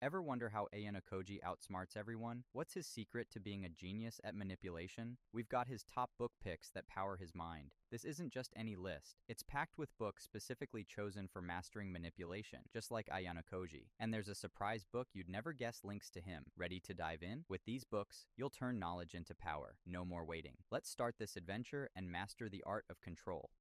Ever wonder how Ayanokoji outsmarts everyone? What's his secret to being a genius at manipulation? We've got his top book picks that power his mind. This isn't just any list. It's packed with books specifically chosen for mastering manipulation, just like Ayanokoji. And there's a surprise book you'd never guess links to him. Ready to dive in? With these books, you'll turn knowledge into power. No more waiting. Let's start this adventure and master the art of control.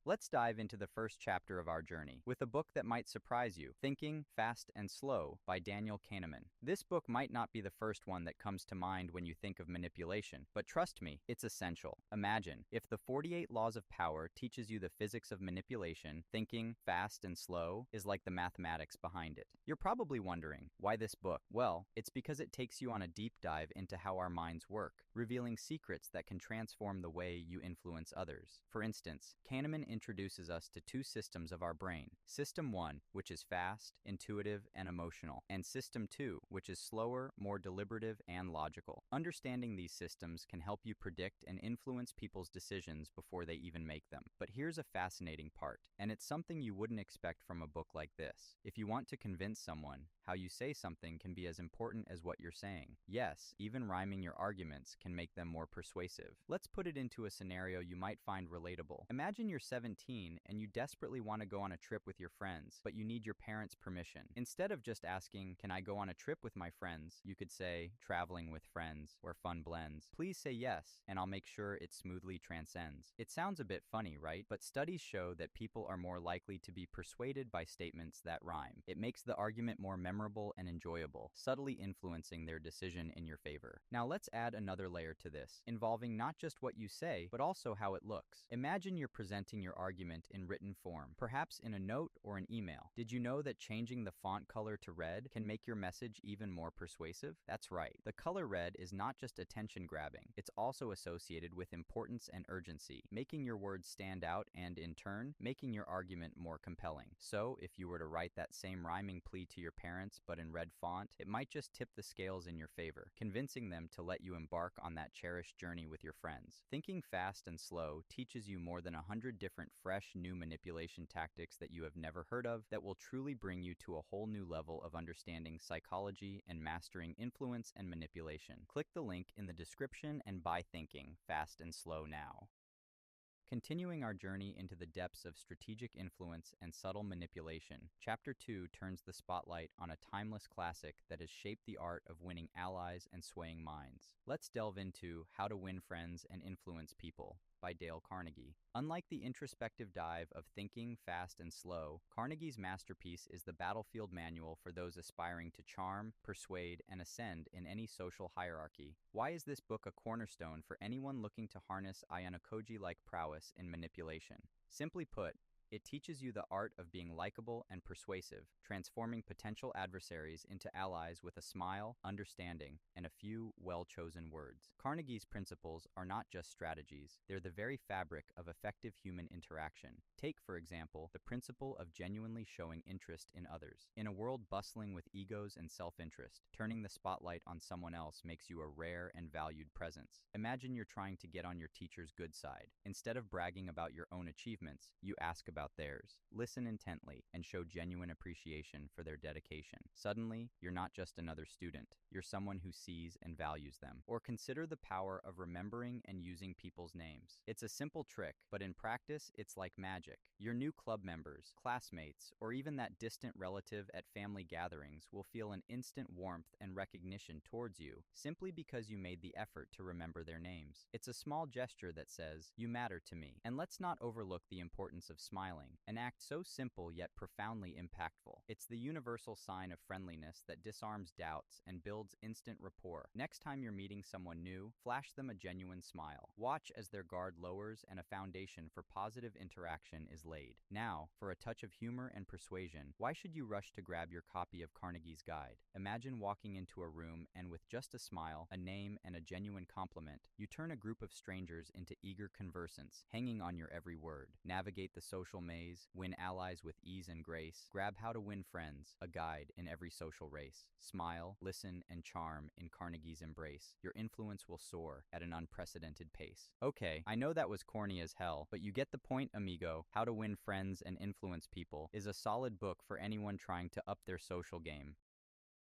Let's dive into the first chapter of our journey with a book that might surprise you, Thinking, Fast and Slow by Daniel Kahneman. This book might not be the first one that comes to mind when you think of manipulation, but trust me, it's essential. Imagine, if the 48 Laws of Power teaches you the physics of manipulation, thinking, fast and slow is like the mathematics behind it. You're probably wondering, why this book? Well, it's because it takes you on a deep dive into how our minds work, revealing secrets that can transform the way you influence others. For instance, Kahneman introduces us to two systems of our brain. System 1, which is fast, intuitive, and emotional, and System 2, which is slower, more deliberative, and logical. Understanding these systems can help you predict and influence people's decisions before they even make them. But here's a fascinating part, and it's something you wouldn't expect from a book like this. If you want to convince someone, how you say something can be as important as what you're saying. Yes, even rhyming your arguments can make them more persuasive. Let's put it into a scenario you might find relatable. Imagine you're 17 and you desperately want to go on a trip with your friends, but you need your parents' permission. Instead of just asking, "Can I go on a trip with my friends?" you could say, "Traveling with friends, where fun blends. Please say yes, and I'll make sure it smoothly transcends." It sounds a bit funny, right? But studies show that people are more likely to be persuaded by statements that rhyme. It makes the argument more memorable and enjoyable, subtly influencing their decision in your favor. Now let's add another layer to this, involving not just what you say, but also how it looks. Imagine you're presenting your argument in written form, perhaps in a note or an email. Did you know that changing the font color to red can make your message even more persuasive? That's right. The color red is not just attention-grabbing, it's also associated with importance and urgency, making your words stand out and, in turn, making your argument more compelling. So, if you were to write that same rhyming plea to your parents, but in red font, it might just tip the scales in your favor, convincing them to let you embark on that cherished journey with your friends. Thinking Fast and Slow teaches you more than 100 different fresh new manipulation tactics that you have never heard of that will truly bring you to a whole new level of understanding psychology and mastering influence and manipulation. Click the link in the description and buy Thinking Fast and Slow now. Continuing our journey into the depths of strategic influence and subtle manipulation, Chapter 2 turns the spotlight on a timeless classic that has shaped the art of winning allies and swaying minds. Let's delve into How to Win Friends and Influence People by Dale Carnegie. Unlike the introspective dive of Thinking Fast and Slow, Carnegie's masterpiece is the battlefield manual for those aspiring to charm, persuade, and ascend in any social hierarchy. Why is this book a cornerstone for anyone looking to harness Ayanokoji-like prowess in manipulation? Simply put, it teaches you the art of being likable and persuasive, transforming potential adversaries into allies with a smile, understanding, and a few well-chosen words. Carnegie's principles are not just strategies, they're the very fabric of effective human interaction. Take, for example, the principle of genuinely showing interest in others. In a world bustling with egos and self-interest, turning the spotlight on someone else makes you a rare and valued presence. Imagine you're trying to get on your teacher's good side. Instead of bragging about your own achievements, you ask about theirs. Listen intently and show genuine appreciation for their dedication. Suddenly, you're not just another student. You're someone who sees and values them. Or consider the power of remembering and using people's names. It's a simple trick, but in practice, it's like magic. Your new club members, classmates, or even that distant relative at family gatherings will feel an instant warmth and recognition towards you simply because you made the effort to remember their names. It's a small gesture that says, "You matter to me." And let's not overlook the importance of smiling, an act so simple yet profoundly impactful. It's the universal sign of friendliness that disarms doubts and builds instant rapport. Next time you're meeting someone new, flash them a genuine smile. Watch as their guard lowers and a foundation for positive interaction is laid. Now, for a touch of humor and persuasion, why should you rush to grab your copy of Carnegie's Guide? Imagine walking into a room and with just a smile, a name, and a genuine compliment, you turn a group of strangers into eager conversants, hanging on your every word. Navigate the social maze, win allies with ease and grace, grab How to Win Friends, a guide in every social race. Smile, listen, and charm in Carnegie's embrace. Your influence will soar at an unprecedented pace. Okay, I know that was corny as hell, but you get the point, amigo. How to Win Friends and Influence People is a solid book for anyone trying to up their social game.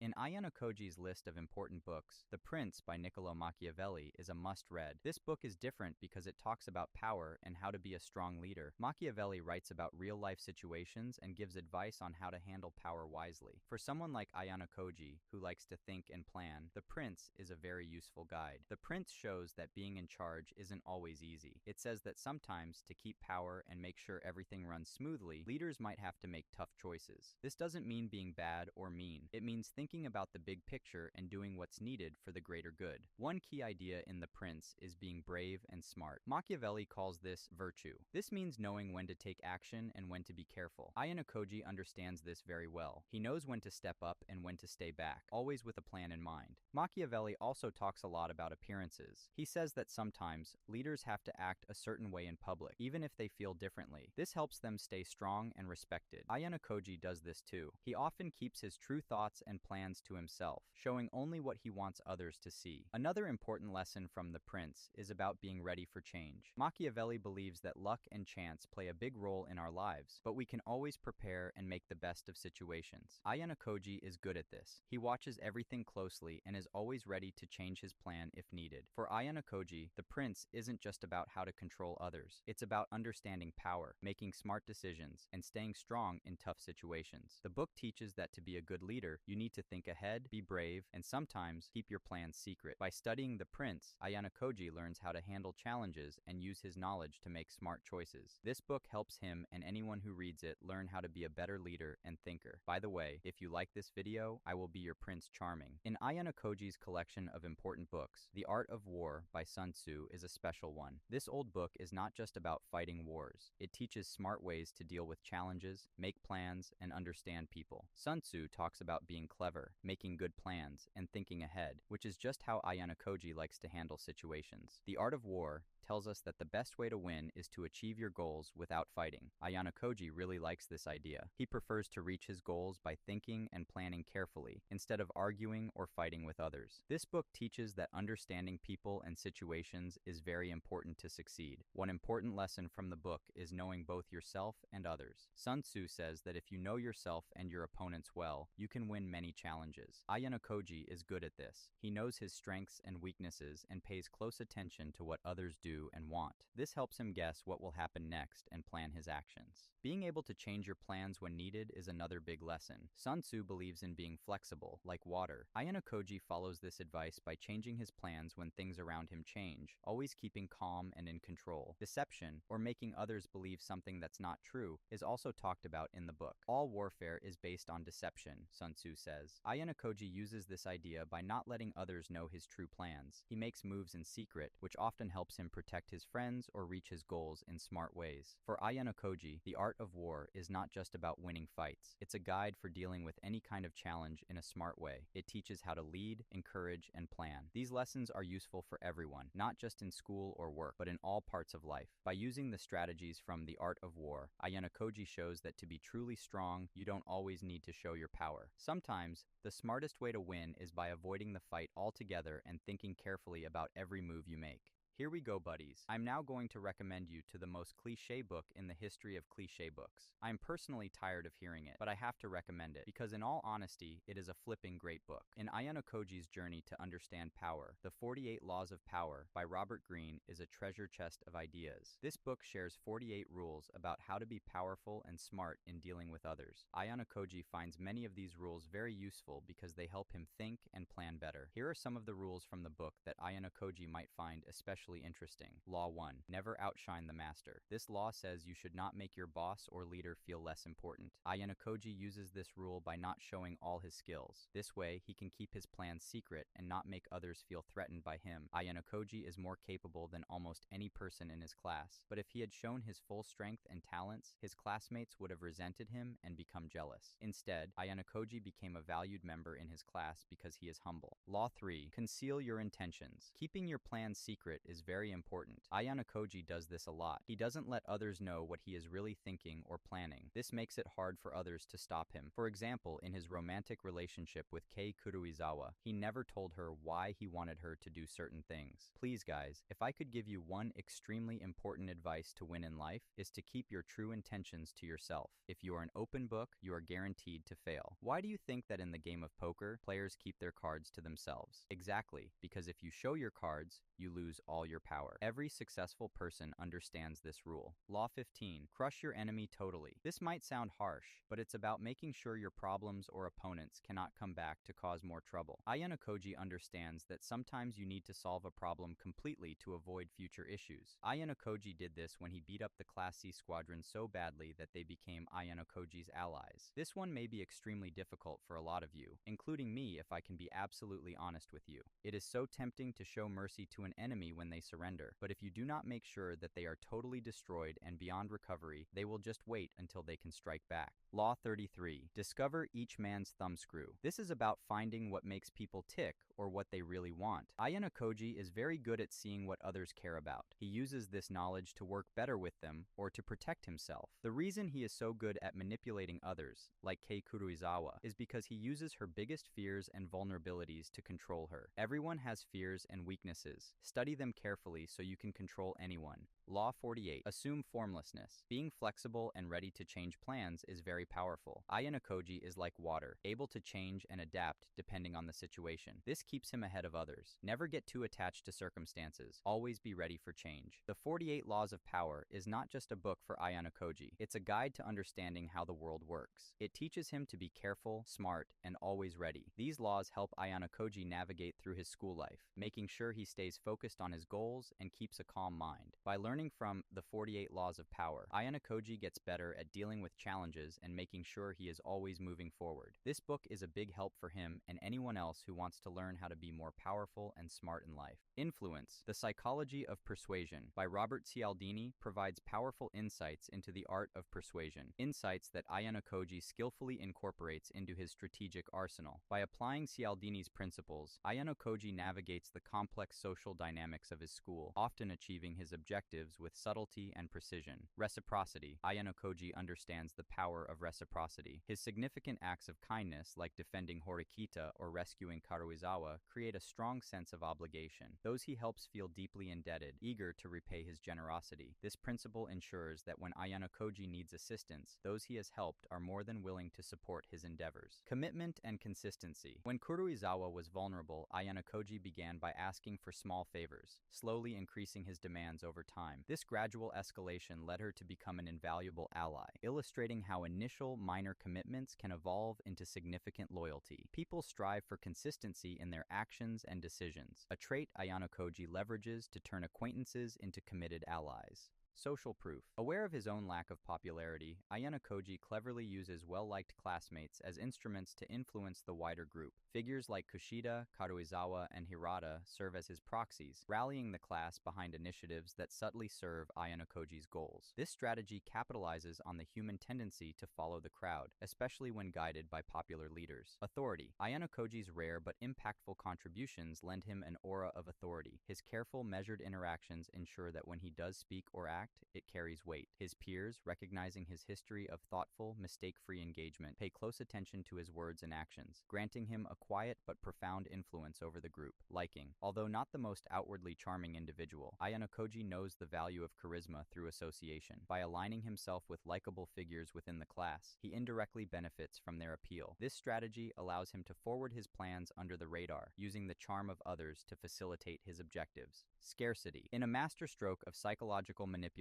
In Ayanokoji's list of important books, The Prince by Niccolo Machiavelli is a must-read. This book is different because it talks about power and how to be a strong leader. Machiavelli writes about real-life situations and gives advice on how to handle power wisely. For someone like Ayanokoji, who likes to think and plan, The Prince is a very useful guide. The Prince shows that being in charge isn't always easy. It says that sometimes, to keep power and make sure everything runs smoothly, leaders might have to make tough choices. This doesn't mean being bad or mean. It means thinking about the big picture and doing what's needed for the greater good. One key idea in The Prince is being brave and smart. Machiavelli calls this virtue. This means knowing when to take action and when to be careful. Ayanokoji understands this very well. He knows when to step up and when to stay back, always with a plan in mind. Machiavelli also talks a lot about appearances. He says that sometimes leaders have to act a certain way in public, even if they feel differently. This helps them stay strong and respected. Ayanokoji does this too. He often keeps his true thoughts and plans to himself, showing only what he wants others to see. Another important lesson from The Prince is about being ready for change. Machiavelli believes that luck and chance play a big role in our lives, but we can always prepare and make the best of situations. Ayanokoji is good at this. He watches everything closely and is always ready to change his plan if needed. For Ayanokoji, The Prince isn't just about how to control others. It's about understanding power, making smart decisions, and staying strong in tough situations. The book teaches that to be a good leader, you need to think ahead, be brave, and sometimes keep your plans secret. By studying The Prince, Ayanokoji learns how to handle challenges and use his knowledge to make smart choices. This book helps him and anyone who reads it learn how to be a better leader and thinker. By the way, if you like this video, I will be your Prince Charming. In Ayanokoji's collection of important books, The Art of War by Sun Tzu is a special one. This old book is not just about fighting wars. It teaches smart ways to deal with challenges, make plans, and understand people. Sun Tzu talks about being clever, making good plans, and thinking ahead, which is just how Ayanokoji likes to handle situations. The Art of War tells us that the best way to win is to achieve your goals without fighting. Ayanokoji really likes this idea. He prefers to reach his goals by thinking and planning carefully, instead of arguing or fighting with others. This book teaches that understanding people and situations is very important to succeed. One important lesson from the book is knowing both yourself and others. Sun Tzu says that if you know yourself and your opponents well, you can win many challenges. Ayanokoji is good at this. He knows his strengths and weaknesses and pays close attention to what others do and want. This helps him guess what will happen next and plan his actions. Being able to change your plans when needed is another big lesson. Sun Tzu believes in being flexible, like water. Ayanokoji follows this advice by changing his plans when things around him change, always keeping calm and in control. Deception, or making others believe something that's not true, is also talked about in the book. All warfare is based on deception, Sun Tzu says. Ayanokoji uses this idea by not letting others know his true plans. He makes moves in secret, which often helps him protect his friends or reach his goals in smart ways. For Ayanokoji, The Art of War is not just about winning fights. It's a guide for dealing with any kind of challenge in a smart way. It teaches how to lead, encourage, and plan. These lessons are useful for everyone, not just in school or work, but in all parts of life. By using the strategies from The Art of War, Ayanokoji shows that to be truly strong, you don't always need to show your power. Sometimes, the smartest way to win is by avoiding the fight altogether and thinking carefully about every move you make. Here we go, buddies. I'm now going to recommend you to the most cliché book in the history of cliché books. I'm personally tired of hearing it, but I have to recommend it because in all honesty, it is a flipping great book. In Ayanokoji's Journey to Understand Power, The 48 Laws of Power by Robert Greene is a treasure chest of ideas. This book shares 48 rules about how to be powerful and smart in dealing with others. Ayanokoji finds many of these rules very useful because they help him think and plan better. Here are some of the rules from the book that Ayanokoji might find especially interesting. Law 1. Never outshine the master. This law says you should not make your boss or leader feel less important. Ayanokoji uses this rule by not showing all his skills. This way, he can keep his plans secret and not make others feel threatened by him. Ayanokoji is more capable than almost any person in his class, but if he had shown his full strength and talents, his classmates would have resented him and become jealous. Instead, Ayanokoji became a valued member in his class because he is humble. Law 3. Conceal your intentions. Keeping your plans secret is is very important. Ayanokoji does this a lot. He doesn't let others know what he is really thinking or planning. This makes it hard for others to stop him. For example, in his romantic relationship with Kei Kuruizawa, he never told her why he wanted her to do certain things. Please guys, if I could give you one extremely important advice to win in life, is to keep your true intentions to yourself. If you are an open book, you are guaranteed to fail. Why do you think that in the game of poker, players keep their cards to themselves? Exactly, because if you show your cards, you lose all your power. Every successful person understands this rule. Law 15. Crush your enemy totally. This might sound harsh, but it's about making sure your problems or opponents cannot come back to cause more trouble. Ayanokoji understands that sometimes you need to solve a problem completely to avoid future issues. Ayanokoji did this when he beat up the Class C squadron so badly that they became Ayanokoji's allies. This one may be extremely difficult for a lot of you, including me if I can be absolutely honest with you. It is so tempting to show mercy to an enemy when they surrender, but if you do not make sure that they are totally destroyed and beyond recovery, they will just wait until they can strike back. Law 33. Discover each man's thumbscrew. This is about finding what makes people tick or what they really want. Ayanokoji is very good at seeing what others care about. He uses this knowledge to work better with them or to protect himself. The reason he is so good at manipulating others, like Kei Kuruizawa, is because he uses her biggest fears and vulnerabilities to control her. Everyone has fears and weaknesses. Study them carefully so you can control anyone. Law 48. Assume formlessness. Being flexible and ready to change plans is very powerful. Ayanokoji is like water, able to change and adapt depending on the situation. This keeps him ahead of others. Never get too attached to circumstances. Always be ready for change. The 48 Laws of Power is not just a book for Ayanokoji. It's a guide to understanding how the world works. It teaches him to be careful, smart, and always ready. These laws help Ayanokoji navigate through his school life, making sure he stays focused on his goals and keeps a calm mind. By learning from the 48 Laws of Power, Ayanokoji gets better at dealing with challenges and making sure he is always moving forward. This book is a big help for him and anyone else who wants to learn how to be more powerful and smart in life. Influence. The Psychology of Persuasion by Robert Cialdini provides powerful insights into the art of persuasion, insights that Ayanokoji skillfully incorporates into his strategic arsenal. By applying Cialdini's principles, Ayanokoji navigates the complex social dynamics of his school, often achieving his objectives with subtlety and precision. Reciprocity. Ayanokoji understands the power of reciprocity. His significant acts of kindness, like defending Horikita or rescuing Karuizawa, create a strong sense of obligation. Those he helps feel deeply indebted, eager to repay his generosity. This principle ensures that when Ayanokoji needs assistance, those he has helped are more than willing to support his endeavors. Commitment and consistency. When Kuruizawa was vulnerable, Ayanokoji began by asking for small favors, slowly increasing his demands over time. This gradual escalation led her to become an invaluable ally, illustrating how initial minor commitments can evolve into significant loyalty. People strive for consistency in their actions and decisions, a trait Ayanokoji leverages to turn acquaintances into committed allies. Social proof. Aware of his own lack of popularity, Ayanokoji cleverly uses well-liked classmates as instruments to influence the wider group. Figures like Kushida, Karuizawa, and Hirata serve as his proxies, rallying the class behind initiatives that subtly serve Ayanokoji's goals. This strategy capitalizes on the human tendency to follow the crowd, especially when guided by popular leaders. Authority. Ayanokoji's rare but impactful contributions lend him an aura of authority. His careful, measured interactions ensure that when he does speak or act, it carries weight. His peers, recognizing his history of thoughtful, mistake-free engagement, pay close attention to his words and actions, granting him a quiet but profound influence over the group. Liking. Although not the most outwardly charming individual, Ayanokoji knows the value of charisma through association. By aligning himself with likable figures within the class, he indirectly benefits from their appeal. This strategy allows him to forward his plans under the radar, using the charm of others to facilitate his objectives. Scarcity. In a masterstroke of psychological manipulation,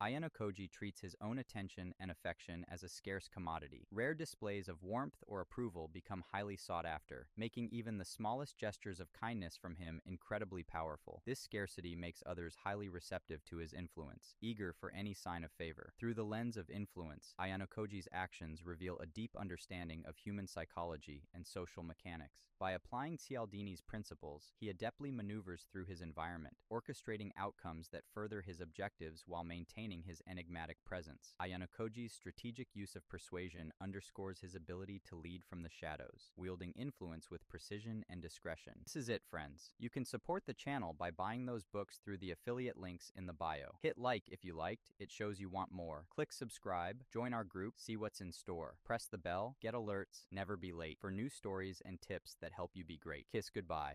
Ayanokoji treats his own attention and affection as a scarce commodity. Rare displays of warmth or approval become highly sought after, making even the smallest gestures of kindness from him incredibly powerful. This scarcity makes others highly receptive to his influence, eager for any sign of favor. Through the lens of influence, Ayanokoji's actions reveal a deep understanding of human psychology and social mechanics. By applying Cialdini's principles, he adeptly maneuvers through his environment, orchestrating outcomes that further his objectives while maintaining his enigmatic presence. Ayanokoji's strategic use of persuasion underscores his ability to lead from the shadows, wielding influence with precision and discretion. This is it, friends. You can support the channel by buying those books through the affiliate links in the bio. Hit like if you liked, it shows you want more. Click subscribe, join our group, see what's in store. Press the bell, get alerts, never be late for new stories and tips that help you be great. Kiss goodbye.